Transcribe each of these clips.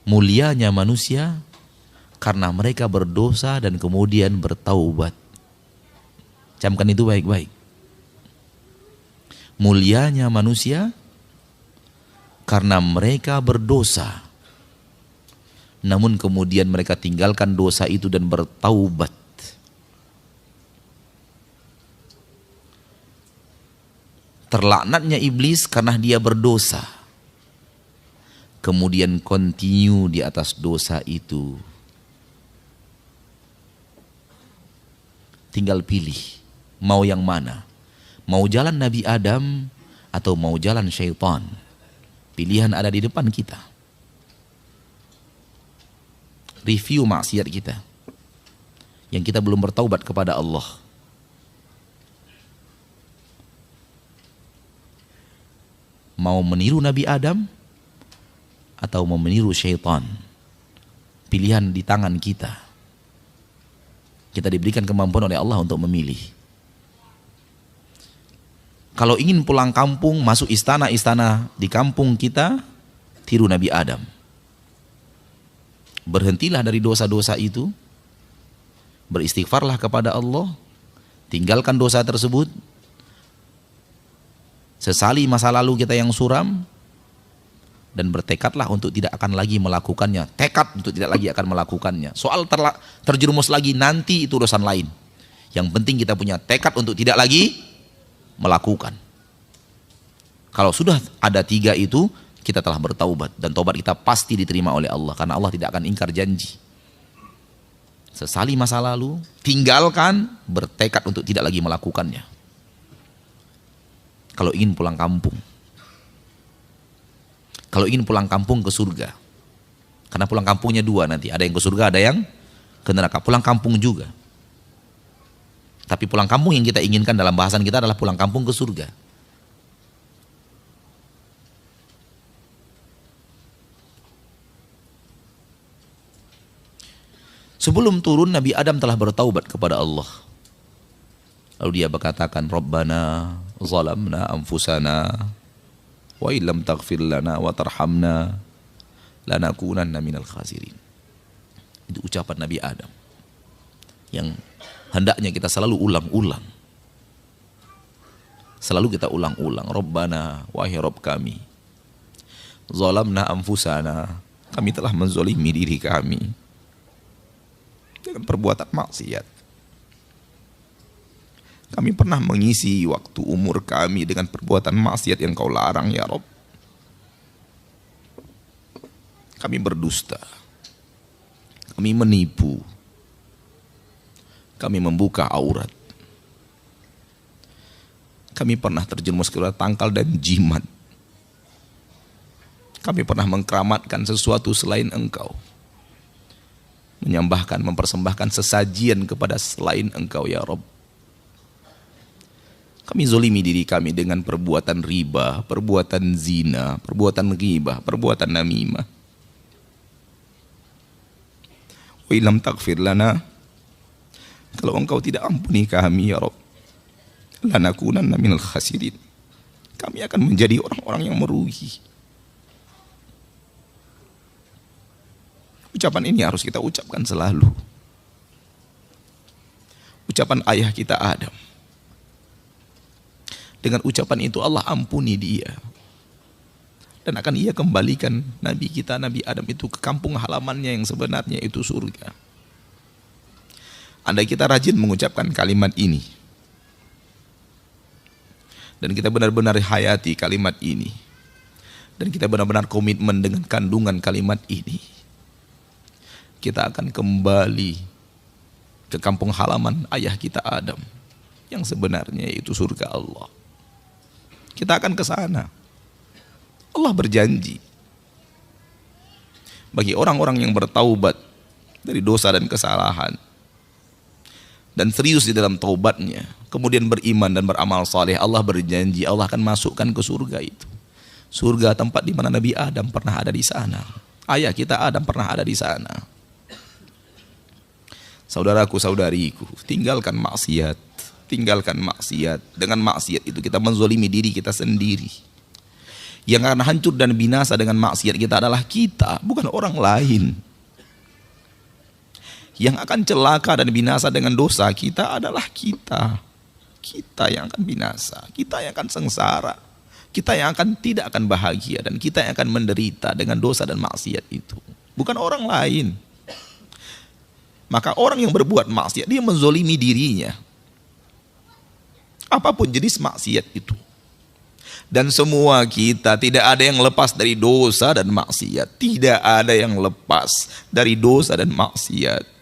Mulianya manusia karena mereka berdosa dan kemudian bertaubat. Camkan itu baik-baik. Mulianya manusia karena mereka berdosa, namun kemudian mereka tinggalkan dosa itu dan bertaubat. Terlaknatnya iblis karena dia berdosa, kemudian continue di atas dosa itu. Tinggal pilih, mau yang mana? Mau jalan Nabi Adam atau mau jalan syaitan? Pilihan ada di depan kita. Review maksiat kita yang kita belum bertaubat kepada Allah. Mau meniru Nabi Adam atau mau meniru syaitan? Pilihan di tangan kita. Kita diberikan kemampuan oleh Allah untuk memilih. Kalau ingin pulang kampung, masuk istana-istana di kampung kita, tiru Nabi Adam. Berhentilah dari dosa-dosa itu, beristighfarlah kepada Allah, tinggalkan dosa tersebut, sesali masa lalu kita yang suram, dan bertekadlah untuk tidak akan lagi melakukannya. Tekad untuk tidak lagi akan melakukannya. Soal terjerumus lagi nanti itu urusan lain. Yang penting kita punya tekad untuk tidak lagi melakukan. Kalau sudah ada 3 itu, kita telah bertaubat, dan taubat kita pasti diterima oleh Allah, karena Allah tidak akan ingkar janji. Sesali masa lalu, tinggalkan, bertekad untuk tidak lagi melakukannya. Kalau ingin pulang kampung, kalau ingin pulang kampung ke surga, karena pulang kampungnya 2 nanti, ada yang ke surga, ada yang ke neraka. Pulang kampung juga. Tapi pulang kampung yang kita inginkan dalam bahasan kita adalah pulang kampung ke surga. Sebelum turun, Nabi Adam telah bertaubat kepada Allah. Lalu dia berkatakan, Rabbana zalamna anfusana wa illam taghfir lana wa tarhamna lanakunanna minal khasirin. Itu ucapan Nabi Adam yang hendaknya kita selalu ulang-ulang. Selalu kita ulang-ulang. Rabbana, wahai Rabb kami, zalamna anfusana, kami telah menzalimi diri kami dengan perbuatan maksiat. Kami pernah mengisi waktu umur kami dengan perbuatan maksiat yang Kau larang ya Rabb. Kami berdusta, kami menipu, kami membuka aurat, kami pernah terjerumus ke tangkal dan jimat, kami pernah mengkeramatkan sesuatu selain Engkau, menyembahkan, mempersembahkan sesajian kepada selain Engkau ya Rabb. Kami zolimi diri kami dengan perbuatan riba, perbuatan zina, perbuatan ghibah, perbuatan namimah. Wa illam taghfir lana, kalau Engkau tidak ampuni kami ya Rabb, lanakunanna minal khasirin, kami akan menjadi orang-orang yang merugi. Ucapan ini harus kita ucapkan selalu. Ucapan ayah kita Adam. Dengan ucapan itu Allah ampuni dia, dan akan Ia kembalikan Nabi kita, Nabi Adam itu ke kampung halamannya yang sebenarnya, itu surga. Andai kita rajin mengucapkan kalimat ini, dan kita benar-benar hayati kalimat ini, dan kita benar-benar komitmen dengan kandungan kalimat ini, kita akan kembali ke kampung halaman ayah kita Adam yang sebenarnya, itu surga Allah. Kita akan ke sana. Allah berjanji bagi orang-orang yang bertaubat dari dosa dan kesalahan dan serius di dalam taubatnya, kemudian beriman dan beramal saleh, Allah berjanji Allah akan masukkan ke surga itu. Surga tempat di mana Nabi Adam pernah ada di sana. Ayah kita Adam pernah ada di sana. Saudaraku, saudariku, tinggalkan maksiat. Tinggalkan maksiat. Dengan maksiat itu kita menzolimi diri kita sendiri. Yang akan hancur dan binasa dengan maksiat kita adalah kita, bukan orang lain. Yang akan celaka dan binasa dengan dosa kita adalah kita. Kita yang akan binasa, kita yang akan sengsara, kita yang tidak akan bahagia, dan kita yang akan menderita dengan dosa dan maksiat itu, bukan orang lain. Maka orang yang berbuat maksiat, dia menzolimi dirinya, apapun jenis maksiat itu. Dan semua kita, tidak ada yang lepas dari dosa dan maksiat. Tidak ada yang lepas dari dosa dan maksiat.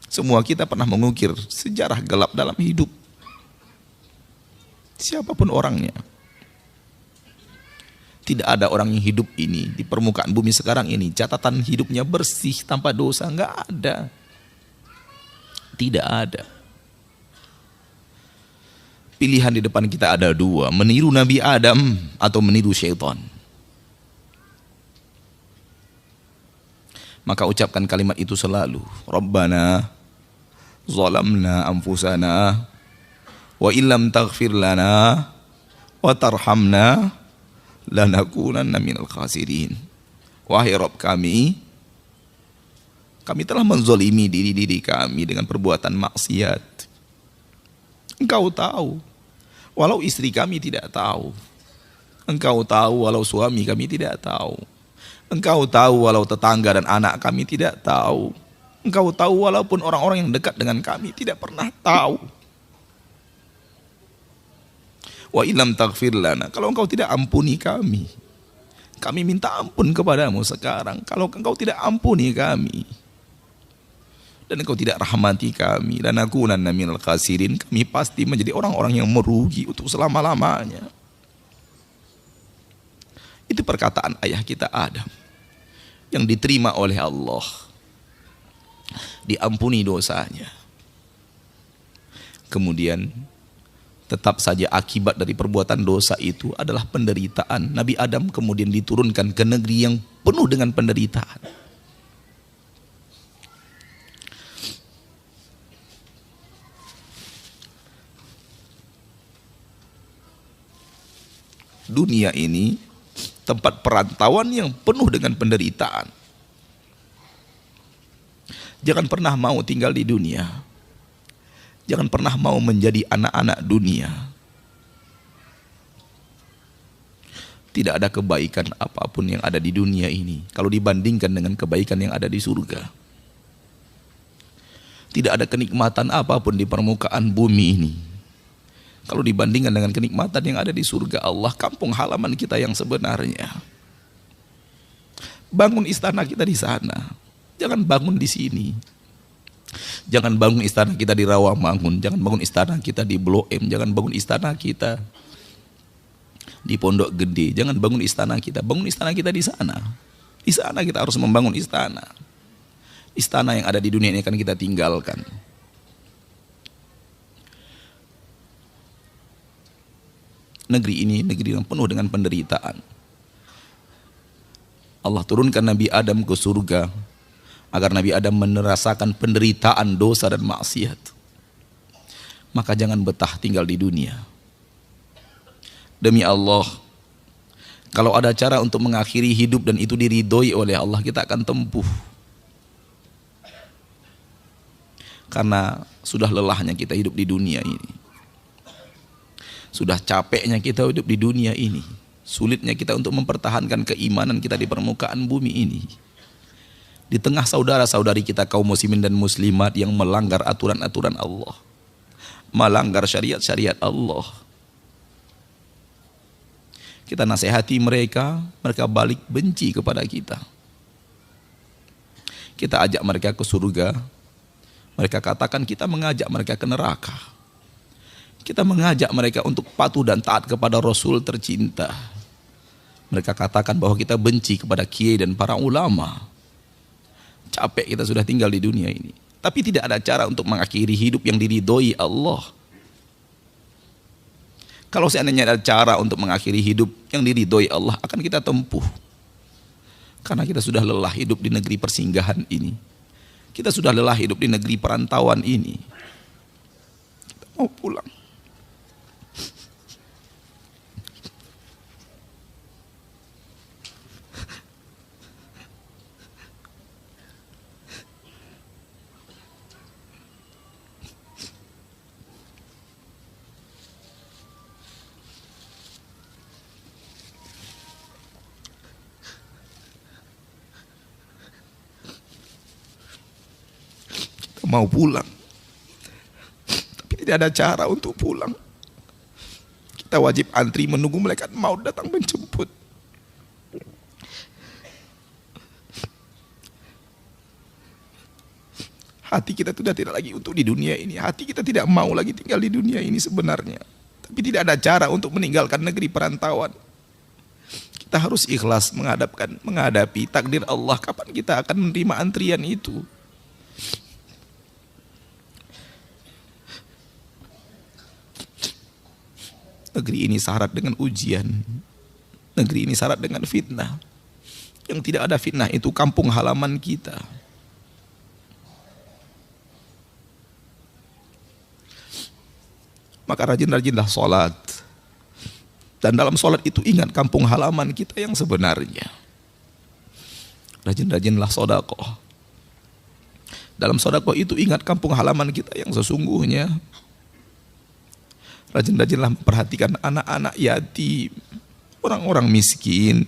Semua kita pernah mengukir sejarah gelap dalam hidup. Siapapun orangnya. Tidak ada orang yang hidup ini di permukaan bumi sekarang ini catatan hidupnya bersih tanpa dosa, nggak ada. Tidak ada. Pilihan di depan kita ada dua, meniru Nabi Adam atau meniru syaitan. Maka ucapkan kalimat itu selalu. Rabbana zalamna anfusana wa illam taghfir lana wa tarhamna lanakunanna minal khasirin. Wahai Rabb kami telah menzolimi diri kami dengan perbuatan maksiat. Engkau tahu, walau istri kami tidak tahu. Engkau tahu walau suami kami tidak tahu. Engkau tahu walau tetangga dan anak kami tidak tahu. Engkau tahu walaupun orang-orang yang dekat dengan kami tidak pernah tahu. Wa illam taghfir lana, kalau engkau tidak ampuni kami minta ampun kepadamu sekarang. Kalau engkau tidak ampuni kami dan engkau tidak rahmati kami, lanakunanna minal khasirin, kami pasti menjadi orang-orang yang merugi untuk selama-lamanya. Itu perkataan ayah kita Adam yang diterima oleh Allah, diampuni dosanya. Kemudian tetap saja akibat dari perbuatan dosa itu adalah penderitaan. Nabi Adam kemudian diturunkan ke negeri yang penuh dengan penderitaan. Dunia ini tempat perantauan yang penuh dengan penderitaan. Jangan pernah mau tinggal di dunia. Jangan pernah mau menjadi anak-anak dunia. Tidak ada kebaikan apapun yang ada di dunia ini kalau dibandingkan dengan kebaikan yang ada di surga. Tidak ada kenikmatan apapun di permukaan bumi ini kalau dibandingkan dengan kenikmatan yang ada di surga Allah, kampung halaman kita yang sebenarnya. Bangun istana kita di sana, jangan bangun di sini. Jangan bangun istana kita di Rawamangun, jangan bangun istana kita di Blok M, jangan bangun istana kita di Pondok Gede, jangan bangun istana kita di sana. Di sana kita harus membangun istana. Istana yang ada di dunia ini akan kita tinggalkan. Negeri ini negeri yang penuh dengan penderitaan. Allah turunkan Nabi Adam ke surga agar Nabi Adam merasakan penderitaan dosa dan maksiat. Maka jangan betah tinggal di dunia. Demi Allah, kalau ada cara untuk mengakhiri hidup dan itu diridhoi oleh Allah, kita akan tempuh. Karena sudah lelahnya kita hidup di dunia ini. Sudah capeknya kita hidup di dunia ini. Sulitnya kita untuk mempertahankan keimanan kita di permukaan bumi ini. Di tengah saudara-saudari kita kaum muslimin dan muslimat yang melanggar aturan-aturan Allah, melanggar syariat-syariat Allah. Kita nasihati mereka, mereka balik benci kepada kita. Kita ajak mereka ke surga, mereka katakan kita mengajak mereka ke neraka. Kita mengajak mereka untuk patuh dan taat kepada Rasul tercinta. Mereka katakan bahwa kita benci kepada kiai dan para ulama. Capek kita sudah tinggal di dunia ini. Tapi tidak ada cara untuk mengakhiri hidup yang diridhoi Allah. Kalau seandainya ada cara untuk mengakhiri hidup yang diridhoi Allah, akan kita tempuh. Karena kita sudah lelah hidup di negeri persinggahan ini. Kita sudah lelah hidup di negeri perantauan ini. Kita mau pulang. mau pulang, tapi tidak ada cara untuk pulang. Kita wajib antri menunggu malaikat maut datang menjemput. Hati kita sudah tidak lagi untuk di dunia ini. Hati kita tidak mau lagi tinggal di dunia ini sebenarnya. Tapi tidak ada cara untuk meninggalkan negeri perantauan. Kita harus ikhlas menghadapi takdir Allah. Kapan kita akan menerima antrian itu? Negeri ini syarat dengan ujian. Negeri ini syarat dengan fitnah. Yang tidak ada fitnah itu kampung halaman kita. Maka rajin-rajinlah sholat. Dan dalam sholat itu ingat kampung halaman kita yang sebenarnya. Rajin-rajinlah sedekah. Dalam sedekah itu ingat kampung halaman kita yang sesungguhnya. Rajin-rajinlah memperhatikan anak-anak yatim, orang-orang miskin.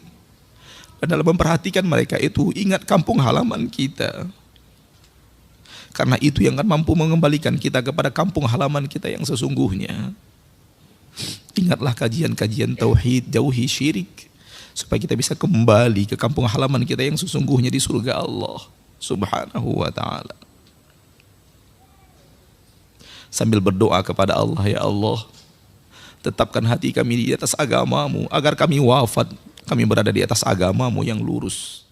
Dan dalam memperhatikan mereka itu ingat kampung halaman kita. Karena itu yang akan mampu mengembalikan kita kepada kampung halaman kita yang sesungguhnya. Ingatlah kajian-kajian tauhid, jauhi syirik, supaya kita bisa kembali ke kampung halaman kita yang sesungguhnya di surga Allah Subhanahu wa ta'ala. Sambil berdoa kepada Allah, ya Allah, tetapkan hati kami di atas agamamu, agar kami wafat, kami berada di atas agamamu yang lurus.